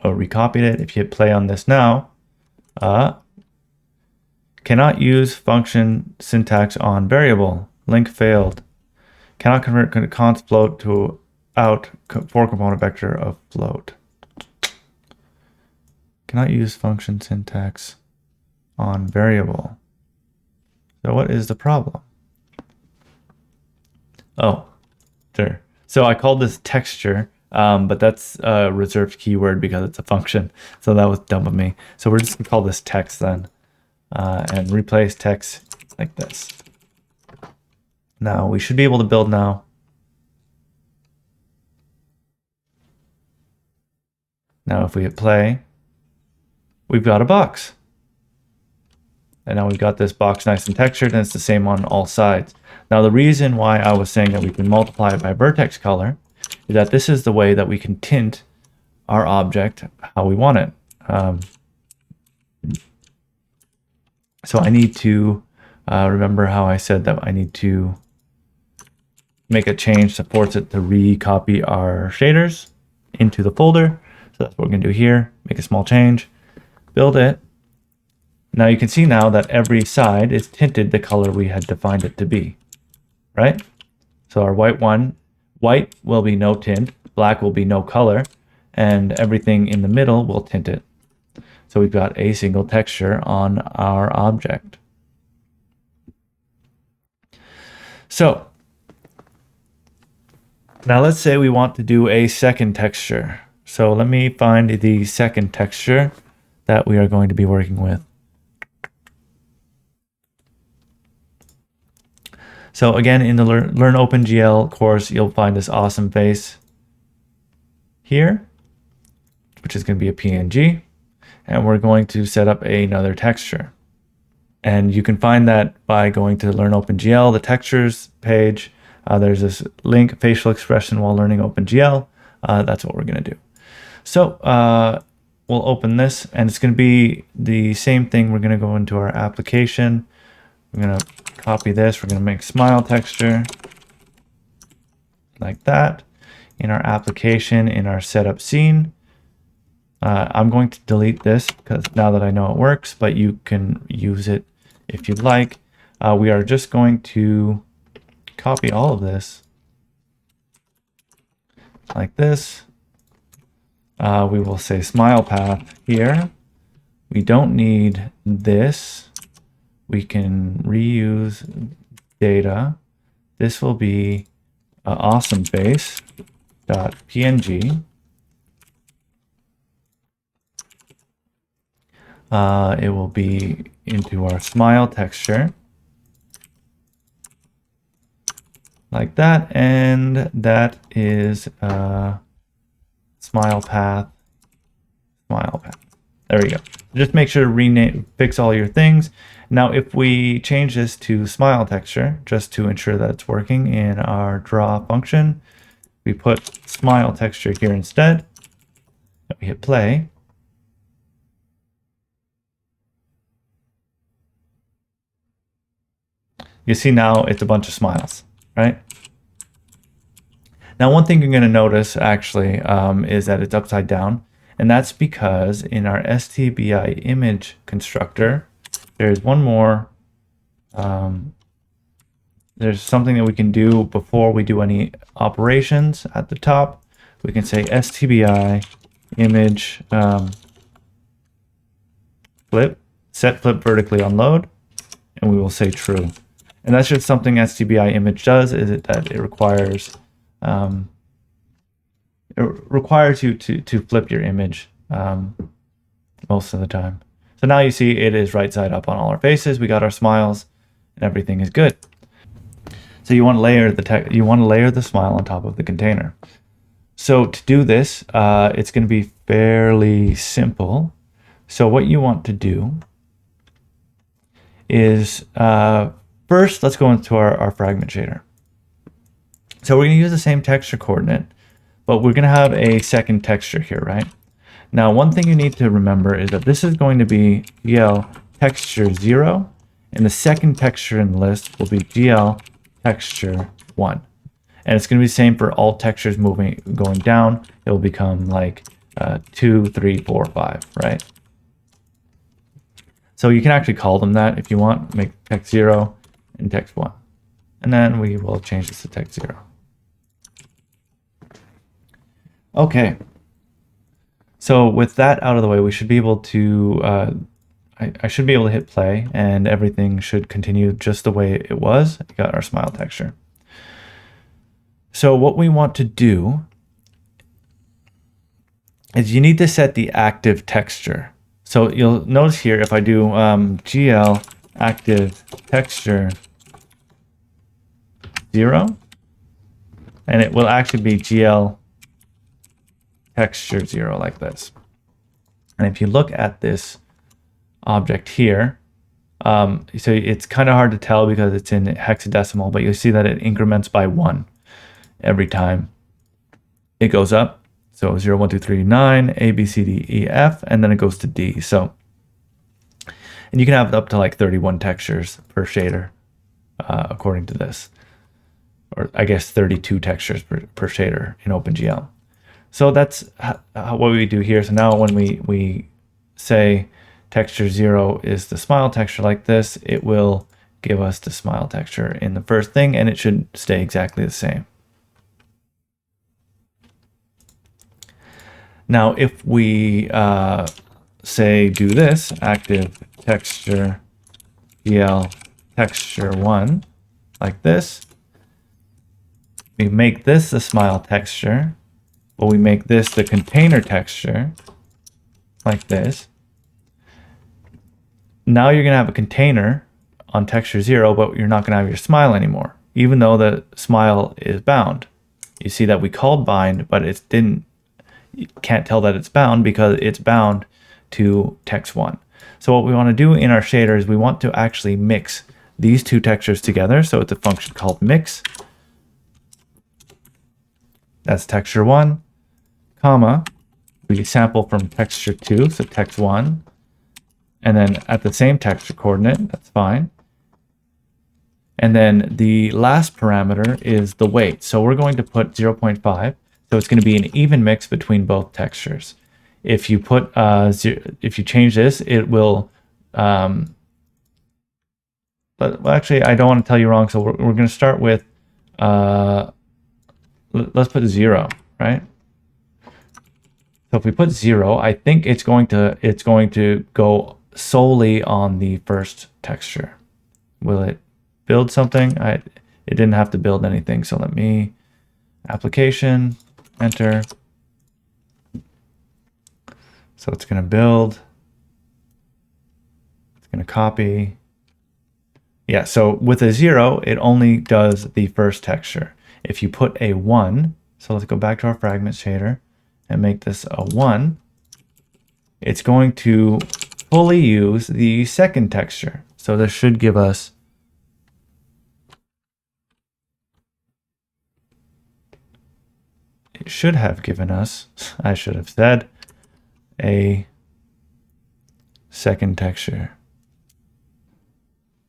Oh, recopied it. If you hit play on this now, cannot use function syntax on variable. Link failed. Cannot convert const float to out for component vector of float. Cannot use function syntax on variable. So what is the problem? Oh, sure. So I called this texture, but that's a reserved keyword because it's a function. So that was dumb of me. So we're just gonna call this text then, and replace text like this. Now we should be able to build now. Now if we hit play, we've got a box. And now we've got this box nice and textured, and it's the same on all sides. Now the reason why I was saying that we can multiply it by vertex color is that this is the way that we can tint our object how we want it. So I need to remember how I said that I need to make a change to force it to recopy our shaders into the folder. So that's what we're going to do here. Make a small change, build it. Now you can see now that every side is tinted the color we had defined it to be, right? So our white will be no tint, black will be no color, and everything in the middle will tint it. So we've got a single texture on our object. So now let's say we want to do a second texture. So let me find the second texture that we are going to be working with. So again, in the Learn OpenGL course, you'll find this awesome face here, which is going to be a PNG. And we're going to set up another texture. And you can find that by going to Learn OpenGL, the textures page. There's this link, facial expression while learning OpenGL. That's what we're going to do. So we'll open this, and it's going to be the same thing. We're going to go into our application. We're going to copy this. We're going to make smile texture like that. In our application, in our setup scene, I'm going to delete this because now that I know it works, but you can use it if you'd like. We are just going to copy all of this like this. We will say smile path here. We don't need this. We can reuse data. This will be awesome face .png. It will be into our smile texture like that, and that is smile path. There we go. Just make sure to rename, fix all your things. Now, if we change this to smile texture, just to ensure that it's working in our draw function, we put smile texture here instead. We hit play. You see now it's a bunch of smiles, right? Now, one thing you're going to notice actually is that it's upside down. And that's because in our STBI image constructor, there's one more, there's something that we can do before we do any operations at the top. We can say STBI image set flip vertically on load, and we will say true. And that's just something STBI image does, is that it requires you to flip your image most of the time. So now you see it is right side up on all our faces. We got our smiles, and everything is good. So you want to layer the smile on top of the container. So to do this, it's going to be fairly simple. So what you want to do is first let's go into our fragment shader. So we're going to use the same texture coordinate, but we're going to have a second texture here, right? Now, one thing you need to remember is that this is going to be texture 0, And the second texture in the list will be GL texture 1. And it's going to be the same for all textures going down. It will become like 2, 3, 4, 5, right? So you can actually call them that if you want. Make text 0 and text 1. And then we will change this to text 0. Okay. So with that out of the way, we should be able to, I should be able to hit play and everything should continue just the way it was. We got our smile texture. So what we want to do is you need to set the active texture. So you'll notice here, if I do GL active texture 0, and it will actually be GL texture 0 like this. And if you look at this object here, so it's kind of hard to tell because it's in hexadecimal, but you'll see that it increments by 1 every time it goes up. So 0, 1, 2, 3, 9, A, B, C, D, E, F, and then it goes to D. So, and you can have up to like 31 textures per shader, according to this, or I guess 32 textures per shader in OpenGL. So that's what we do here. So now when we say texture 0 is the smile texture like this, it will give us the smile texture in the first thing, and it should stay exactly the same. Now, if we say do this, active texture GL texture 1, like this, we make this the smile texture, but we make this the container texture, like this. Now you're going to have a container on texture 0, but you're not going to have your smile anymore, even though the smile is bound. You see that we called bind, but it didn't. You can't tell that it's bound because it's bound to text 1. So what we want to do in our shader is we want to actually mix these two textures together. So it's a function called mix. That's texture 1, comma, we sample from texture 2, so text 1, and then at the same texture coordinate, that's fine. And then the last parameter is the weight. So we're going to put 0.5. So it's going to be an even mix between both textures. If you put if you change this, it will. But well, actually, I don't want to tell you wrong. So we're going to start with. Let's put 0, right? So if we put 0, I think it's going to go solely on the first texture. Will it build something? It didn't have to build anything. So let me application. Enter. So it's going to build. It's going to copy. Yeah, so with a 0, it only does the first texture. If you put a 1, so let's go back to our fragment shader and make this a 1, it's going to fully use the second texture. So this should give us it should have given us, I should have said, a second texture.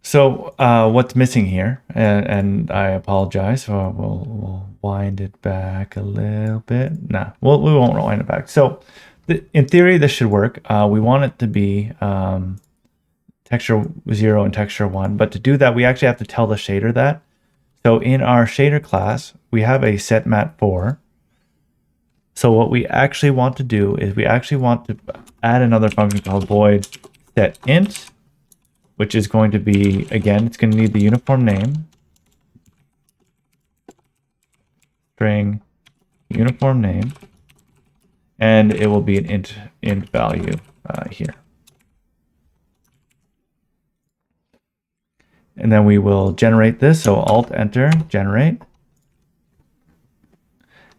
So what's missing here, and I apologize, so we'll wind it back a little bit. Nah, we won't wind it back. So in theory, this should work. We want it to be texture 0 and texture 1, but to do that, we actually have to tell the shader that. So in our shader class, we have a setMat4. So what we actually want to do is we actually want to add another function called void setInt, which is going to be, again, it's going to need the uniform name, string uniform name, and it will be an int value here. And then we will generate this. So Alt Enter, generate.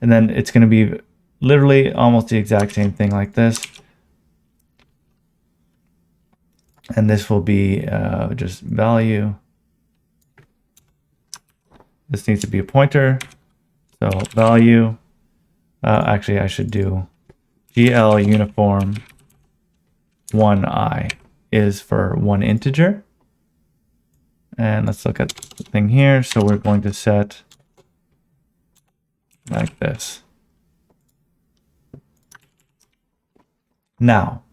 And then it's going to be literally almost the exact same thing like this. And this will be just value. This needs to be a pointer. So value, actually I should do GL uniform 1i is for one integer. And let's look at the thing here. So we're going to set like this. Now,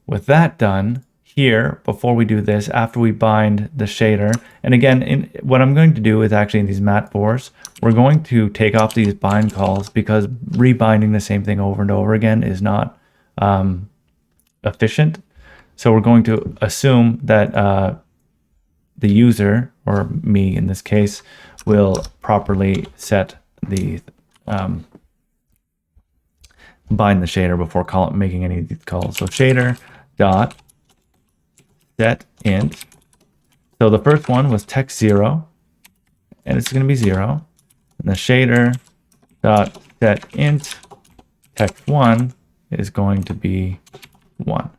with that done, here, before we do this, after we bind the shader, and again, what I'm going to do is actually in these mat 4s, we're going to take off these bind calls because rebinding the same thing over and over again is not efficient. So we're going to assume that the user, or me in this case, will properly set the bind the shader before making any of these calls. So shader dot set int. So the first one was text 0, and it's going to be 0. And the shader dot set int text 1 is going to be 1.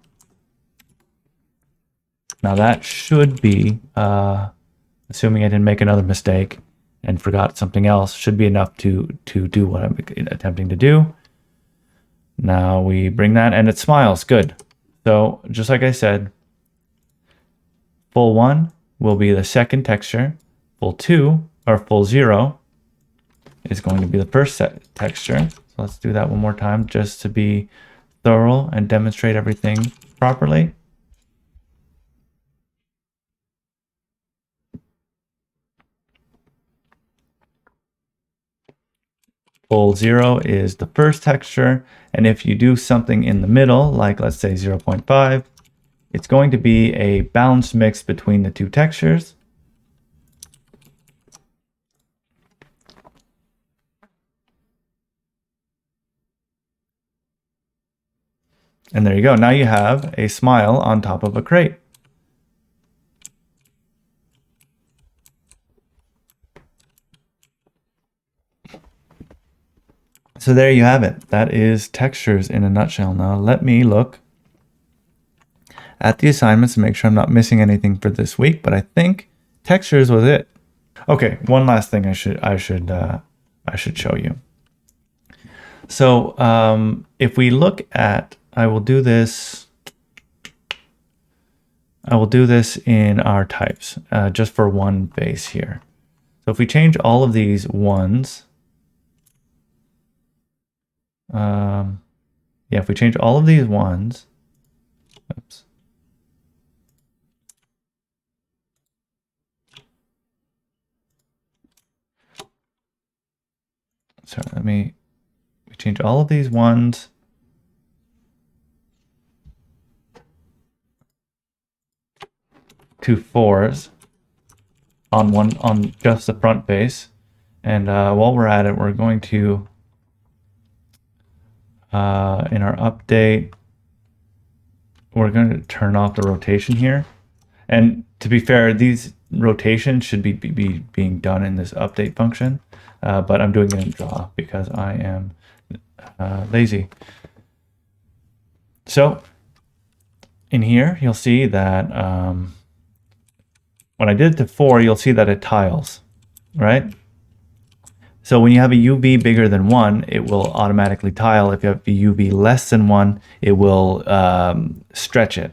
Now that should be, assuming I didn't make another mistake and forgot something else, should be enough to do what I'm attempting to do. Now we bring that and it smiles. Good. So just like I said, full 1 will be the second texture. Full 2 or full 0 is going to be the first texture. So let's do that one more time just to be thorough and demonstrate everything properly. Full 0 is the first texture, and if you do something in the middle, like let's say 0.5, it's going to be a balanced mix between the two textures. And there you go. Now you have a smile on top of a crate. So there you have it. That is textures in a nutshell. Now let me look at the assignments to make sure I'm not missing anything for this week, but I think textures was it. Okay, one last thing I should show you. So if we look at, I will do this in our types, just for one base here. So if we change all of these ones, yeah, if we change all of these ones, oops. So we change all of these ones to 4s on just the front face. And while we're at it, we're going to in our update, we're going to turn off the rotation here. And to be fair, these rotations should be being done in this update function, but I'm doing it in draw because I am lazy. So in here, you'll see that when I did it to 4, you'll see that it tiles, right? So when you have a UV bigger than 1, it will automatically tile. If you have a UV less than 1, it will stretch it.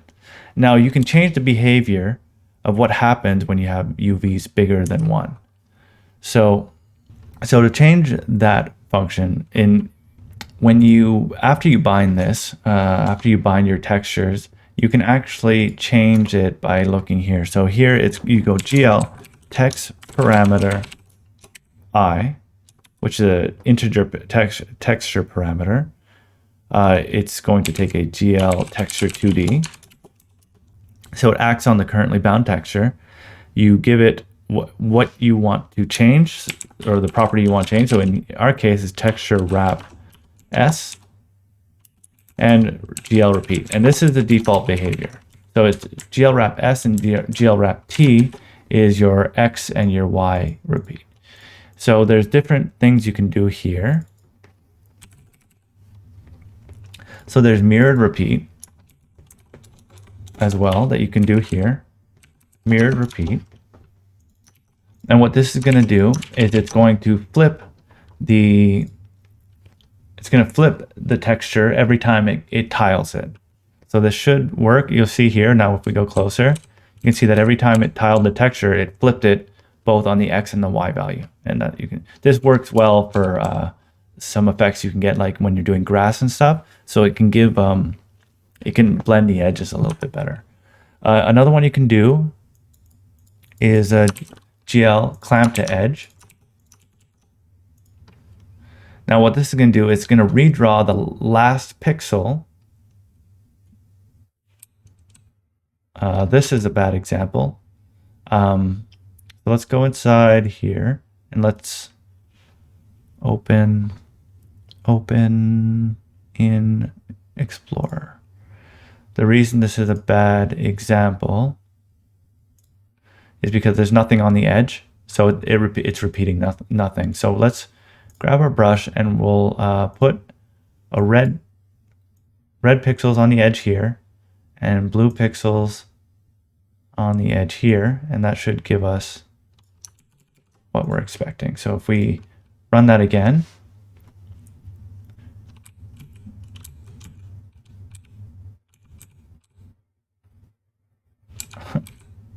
Now you can change the behavior of what happens when you have UVs bigger than 1. So to change that function, after you bind this, after you bind your textures, you can actually change it by looking here. So here you go GL text parameter I, which is an integer texture parameter. It's going to take a GL texture 2D. So it acts on the currently bound texture. You give it what you want to change, or the property you want to change. So in our case, is texture wrap S and GL repeat. And this is the default behavior. So it's GL wrap S and GL wrap T is your X and your Y repeat. So there's different things you can do here. So there's mirrored repeat as well that you can do here. Mirrored repeat. And what this is going to do is it's going to flip the texture every time it tiles it. So this should work. You'll see here now if we go closer, you can see that every time it tiled the texture, it flipped it both on the X and the Y value. And that this works well for some effects you can get, like when you're doing grass and stuff. So it can give, it can blend the edges a little bit better. Another one you can do is a GL clamp to edge. Now what this is going to do is it's going to redraw the last pixel. This is a bad example. So let's go inside here and let's open in Explorer. The reason this is a bad example is because there's nothing on the edge, so it's repeating nothing. So let's grab our brush and we'll put a red pixels on the edge here and blue pixels on the edge here, and that should give us what we're expecting. So if we run that again,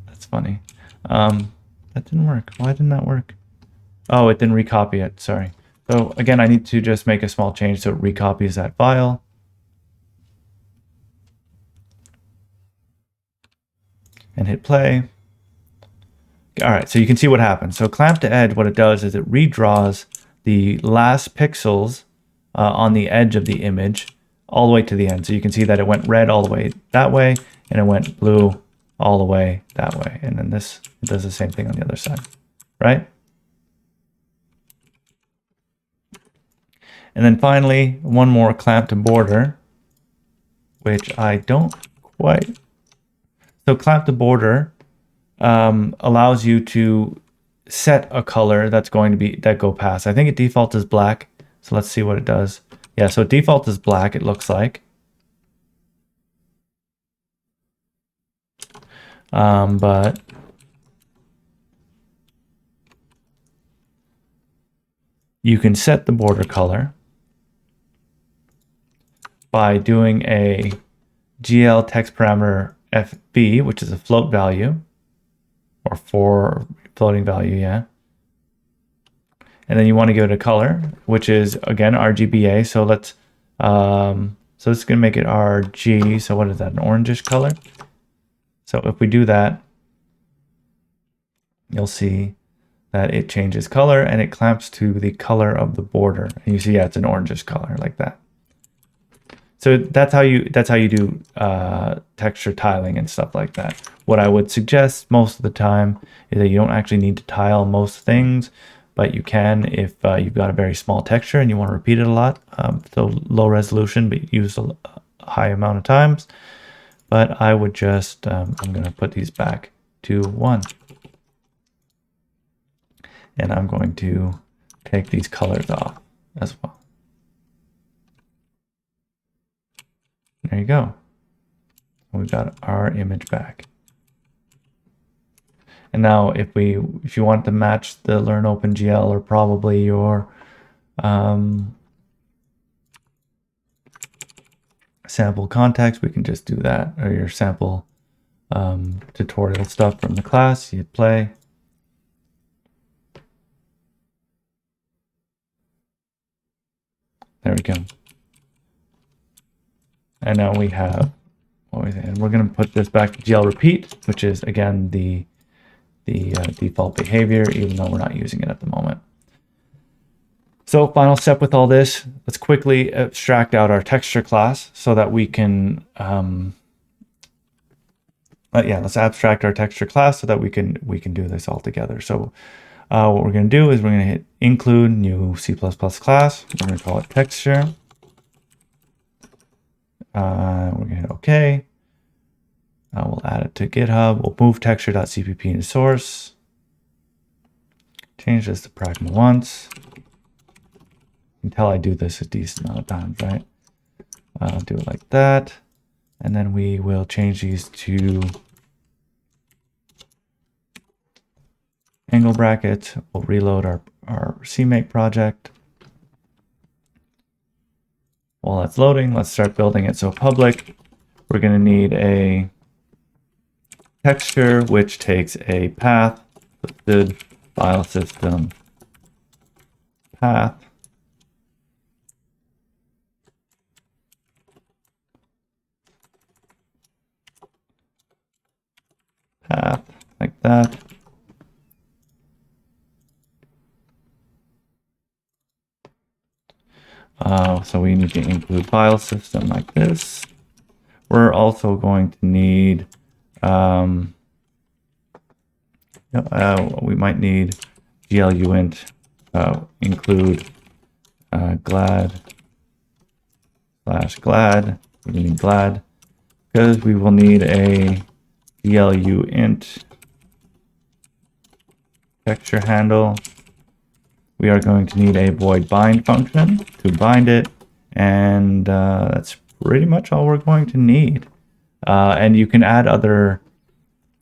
that's funny. That didn't work. Why didn't that work? Oh, it didn't recopy it. Sorry. So again, I need to just make a small change so it recopies that file. And hit play. All right, so you can see what happens. So clamp to edge, what it does is it redraws the last pixels on the edge of the image all the way to the end. So you can see that it went red all the way that way, and it went blue all the way that way. And then this does the same thing on the other side, right? And then finally, one more clamp to border, which I don't quite. So clamp to border allows you to set a color that's going to be go past. I think it default is black. So let's see what it does. Yeah, so default is black, it looks like. But you can set the border color by doing a GL text parameter FB, which is a float value, or for floating value, yeah. And then you want to give it a color, which is again RGBA. So let's so it's gonna make it RG. So what is that? An orangish color. So if we do that, you'll see that it changes color and it clamps to the color of the border. And you see, yeah, it's an orangish color like that. So that's how you do texture tiling and stuff like that. What I would suggest most of the time is that you don't actually need to tile most things, but you can if you've got a very small texture and you want to repeat it a lot. So low resolution, but used a high amount of times. But I would just, I'm going to put these back to 1. And I'm going to take these colors off as well. There you go. We've got our image back. And now if you want to match the Learn OpenGL or probably your sample context, we can just do that, or your sample tutorial stuff from the class. You hit play. There we go. And now we have, and we're going to put this back to GL repeat, which is again the default behavior, even though we're not using it at the moment. So final step with all this, let's quickly abstract out our texture class so that we can, let's abstract our texture class so that we can do this all together. So what we're going to do is we're going to hit include new C++ class. We're going to call it texture. We're going to hit OK. We'll add it to GitHub. We'll move texture.cpp into source. Change this to pragma once. Until I do this a decent amount of times, right? I'll do it like that. And then we will change these to angle brackets. We'll reload our CMake project. While that's loading, let's start building it. So public, we're going to need a texture, which takes a path, listed file system path. Path, like that. So we need to include file system like this. We're also going to need, we might need gluint include glad / glad. We need glad because we will need a gluint texture handle. We are going to need a void bind function to bind it, and that's pretty much all we're going to need. And you can add other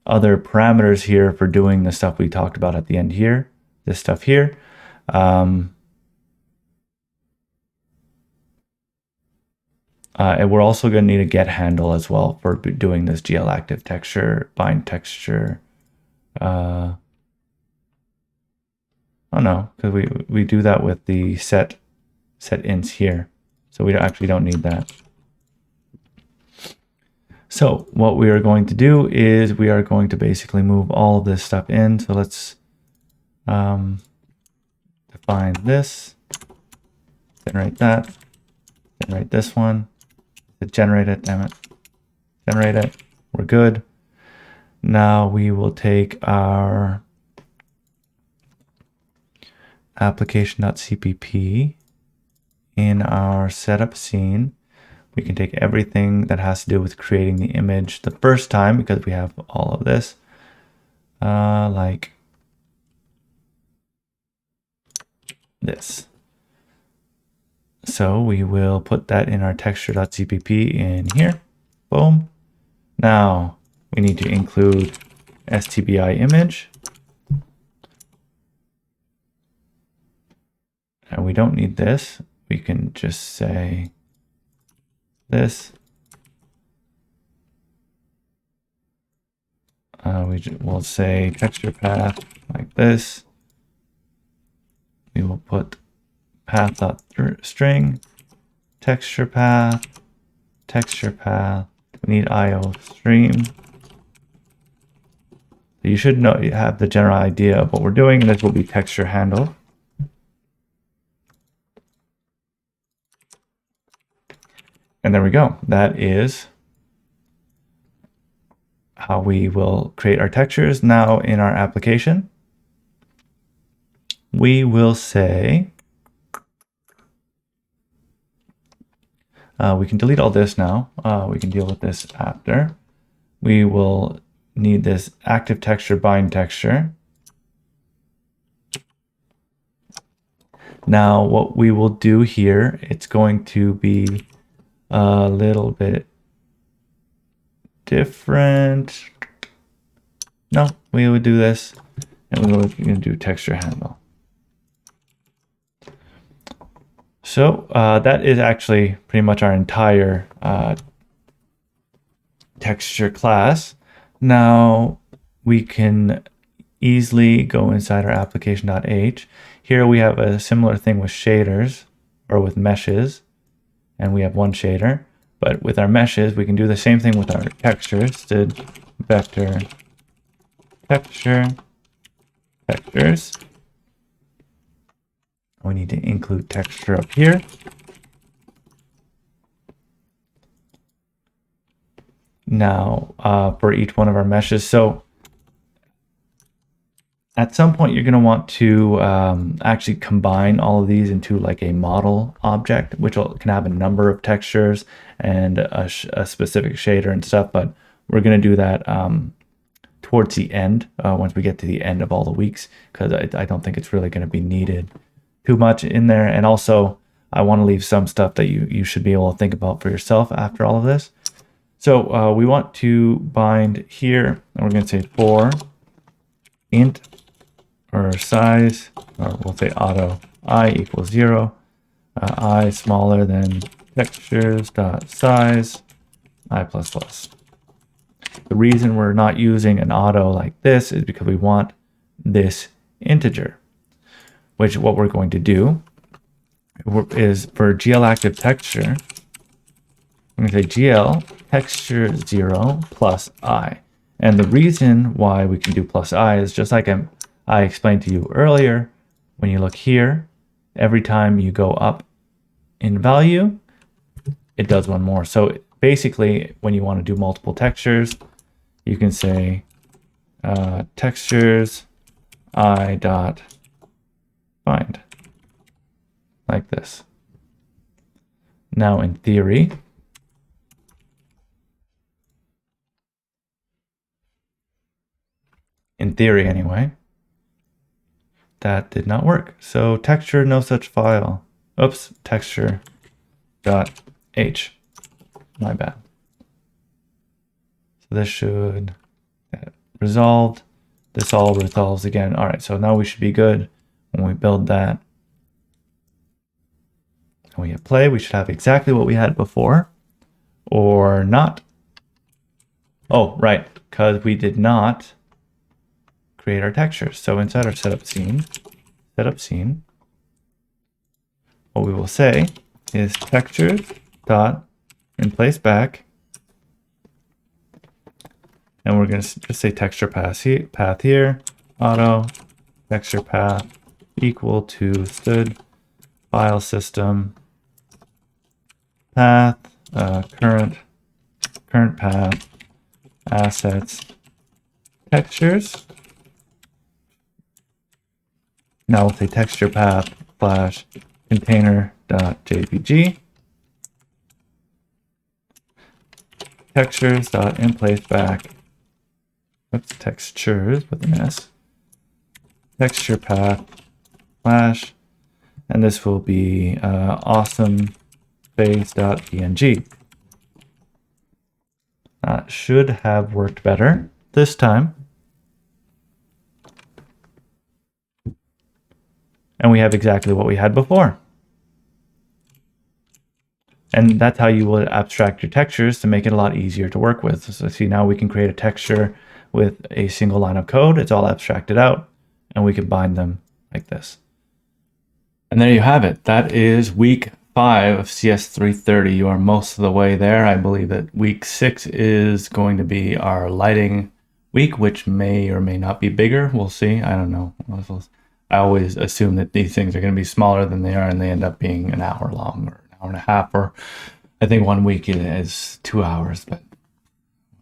parameters here for doing the stuff we talked about at the end here, this stuff here. And we're also going to need a get handle as well for doing this GL active texture, bind texture. Oh no, because we do that with the set ints here. So we actually don't need that. So what we are going to do is we are going to basically move all of this stuff in. So let's define this, generate that, generate this one, generate it, damn it, generate it, we're good. Now we will take our application.cpp in our setup scene. We can take everything that has to do with creating the image the first time because we have all of this, like this. So we will put that in our texture.cpp in here. Boom. Now we need to include stbi image. And we don't need this. We can just say this. We'll say texture path like this. We will put path.string, texture path. We need IO stream. You should know, you have the general idea of what we're doing, and this will be texture handle. And there we go. That is how we will create our textures. Now in our application, we will say, we can delete all this now. We can deal with this after. We will need this active texture bind texture. Now what we will do here, it's going to be a little bit different. No, we would do this, and we're going to do texture handle. So that is actually pretty much our entire texture class. Now we can easily go inside our application.h. Here we have a similar thing with shaders or with meshes, and we have one shader. But with our meshes, we can do the same thing with our textures. Did vector texture textures. We need to include texture up here. Now for each one of our meshes. So at some point you're going to want to actually combine all of these into like a model object, which can have a number of textures and a specific shader and stuff. But we're going to do that towards the end, once we get to the end of all the weeks, because I don't think it's really going to be needed too much in there. And also I want to leave some stuff that you should be able to think about for yourself after all of this. So we want to bind here, and we're going to say for int or size, or we'll say auto I equals 0, I smaller than textures dot size I++. The reason we're not using an auto like this is because we want this integer, which what we're going to do is for GL active texture, I'm going to say GL texture 0 plus I. And the reason why we can do plus I is just like I explained to you earlier. When you look here, every time you go up in value, it does one more. So basically, when you want to do multiple textures, you can say textures I dot find like this. Now in theory, anyway, that did not work. So texture, no such file. Oops, texture dot h. My bad. So this should get resolved. This all resolves again. All right, so now we should be good when we build that. And we hit play, we should have exactly what we had before, or not. Oh, right, because we did not create our textures. So inside our setup scene, what we will say is textures dot in place back, and we're going to just say texture path here, auto texture path equal to std file system path current path assets textures. Now we'll say texture path slash container.jpg textures dot in place back. Oops, textures with an S. Texture path slash, and this will be awesome phase.png. That should have worked better this time. And we have exactly what we had before. And that's how you will abstract your textures to make it a lot easier to work with. So see, now we can create a texture with a single line of code. It's all abstracted out, and we can bind them like this. And there you have it. That is week 5 of CS-330. You are most of the way there. I believe that week 6 is going to be our lighting week, which may or may not be bigger. We'll see. I don't know. I always assume that these things are going to be smaller than they are, and they end up being an hour long or an hour and a half, or I think one week is 2 hours, but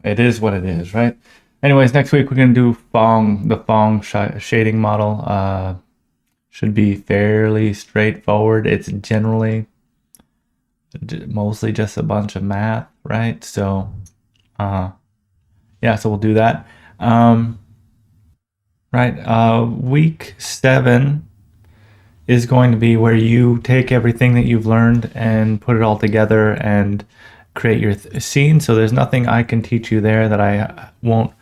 it is what it is, right? Anyways, next week we're going to do the Phong shading model. Should be fairly straightforward. It's generally mostly just a bunch of math, right? So, yeah, so we'll do that. Right, week 7 is going to be where you take everything that you've learned and put it all together and create your scene. So there's nothing I can teach you there that I won't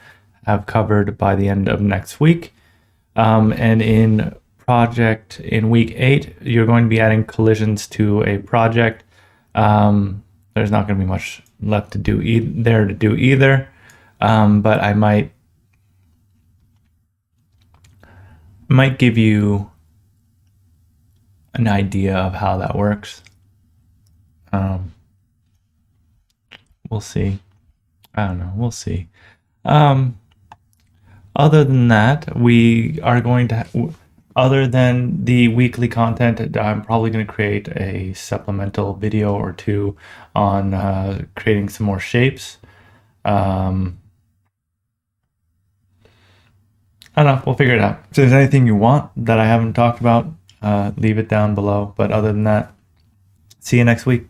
have covered by the end of next week. And in week 8, you're going to be adding collisions to a project. There's not going to be much left to do either. But I might give you an idea of how that works. We'll see. I don't know. We'll see. Other than that, we are going to, other than the weekly content, I'm probably going to create a supplemental video or two on creating some more shapes. I don't know. We'll figure it out. If there's anything you want that I haven't talked about, leave it down below. But other than that, see you next week.